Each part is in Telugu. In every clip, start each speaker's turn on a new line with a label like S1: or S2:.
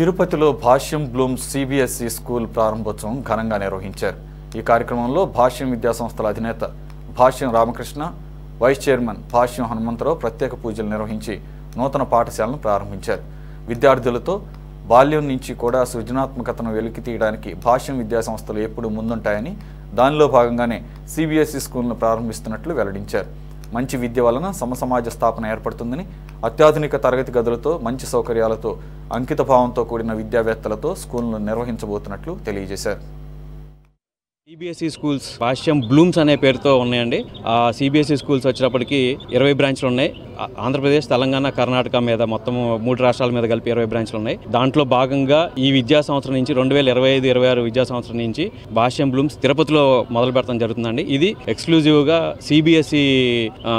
S1: తిరుపతిలో భాష్యం బ్లూమ్స్ సిబిఎస్ఈ స్కూల్ ప్రారంభోత్సవం ఘనంగా నిర్వహించారు. ఈ కార్యక్రమంలో భాష్యం విద్యాసంస్థల అధినేత భాష్యం రామకృష్ణ, వైస్ చైర్మన్ భాష్యం హనుమంతరావు ప్రత్యేక పూజలు నిర్వహించి నూతన పాఠశాలను ప్రారంభించారు. విద్యార్థులతో బాల్యం నుంచి కూడా సృజనాత్మకతను వెలికి తీయడానికి భాష్యం విద్యాసంస్థలు ఎప్పుడూ ముందుంటాయని, దానిలో భాగంగానే సిబిఎస్ఈ స్కూల్ను ప్రారంభిస్తున్నట్లు వెల్లడించారు. మంచి విద్య వలన సమసమాజ స్థాపన ఏర్పడుతుందని, అత్యాధునిక తరగతి గదులతో, మంచి సౌకర్యాలతో, అంకితభావంతో కూడిన విద్యావేత్తలతో స్కూల్ను నిర్వహించబోతున్నట్లు తెలియజేశారు.
S2: సిబిఎస్ఈ స్కూల్స్ భాష్యం బ్లూమ్స్ అనే పేరుతో ఉన్నాయండి. ఆ సిబిఎస్ఈ స్కూల్స్ వచ్చేటప్పటికి 20 బ్రాంచ్లు ఉన్నాయి. ఆంధ్రప్రదేశ్, తెలంగాణ, కర్ణాటక మీద మొత్తం 3 రాష్ట్రాల మీద కలిపి 20 బ్రాంచ్లు ఉన్నాయి. దాంట్లో భాగంగా ఈ విద్యా సంవత్సరం నుంచి 2025-26 విద్యా సంవత్సరం నుంచి భాష్యం బ్లూమ్స్ తిరుపతిలో మొదలు పెడతాం జరుగుతుందండి. ఇది ఎక్స్క్లూజివ్గా సిబిఎస్ఈ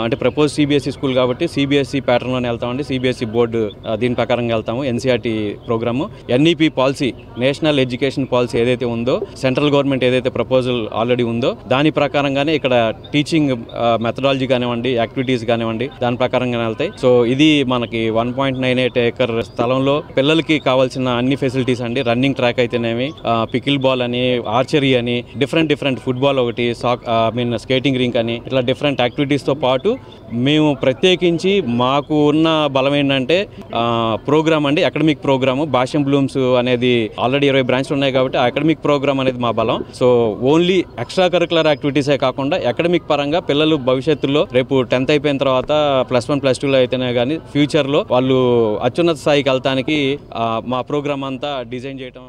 S2: అంటే ప్రపోజ్ సిబిఎస్ఈ స్కూల్ కాబట్టి సిబిఎస్ఈ ప్యాటర్న్లోనే వెళ్తామండి. సిబిఎస్ఈ బోర్డు దీని ప్రకారంగా వెళ్తాము. NCERT program, NEP policy, national education policy ఏదైతే ఉందో, సెంట్రల్ గవర్నమెంట్ ఏదైతే ప్రపోజల్ ఆల్రెడీ ఉందో దాని ప్రకారంగానే ఇక్కడ టీచింగ్ మెథడాలజీ కానివ్వండి, యాక్టివిటీస్ కానివ్వండి, దాని ప్రకారంగా వెళ్తాయి. సో ఇది మనకి 1.98 ఏకర్ స్థలంలో పిల్లలకి కావాల్సిన అన్ని ఫెసిలిటీస్ అండి. రన్నింగ్ ట్రాక్ అయితేనేమి, పికిల్ బాల్ అని, ఆర్చరీ అని, డిఫరెంట్ ఫుట్బాల్ ఒకటి, స్కేటింగ్ రింక్ అని, ఇట్లా డిఫరెంట్ యాక్టివిటీస్తో పాటు మేము ప్రత్యేకించి మాకు ఉన్న బలం ఏంటంటే ప్రోగ్రామ్ అండి, అకాడమిక్ ప్రోగ్రాము. భాష్యం బ్లూమ్స్ అనేది ఆల్రెడీ 20 బ్రాంచ్లు ఉన్నాయి కాబట్టి ఆ అకాడమిక్ ప్రోగ్రామ్ అనేది మా బలం. సో ఓన్లీ ఎక్స్ట్రా కరికులర్ యాక్టివిటీసే కాకుండా అకాడమిక్ పరంగా పిల్లలు భవిష్యత్తులో రేపు 10th అయిపోయిన తర్వాత +1, +2లో అయితేనే కానీ ఫ్యూచర్లో వాళ్ళు అత్యున్నత స్థాయికి వెళ్తానికి మా ప్రోగ్రామ్ అంతా డిజైన్ చేయడం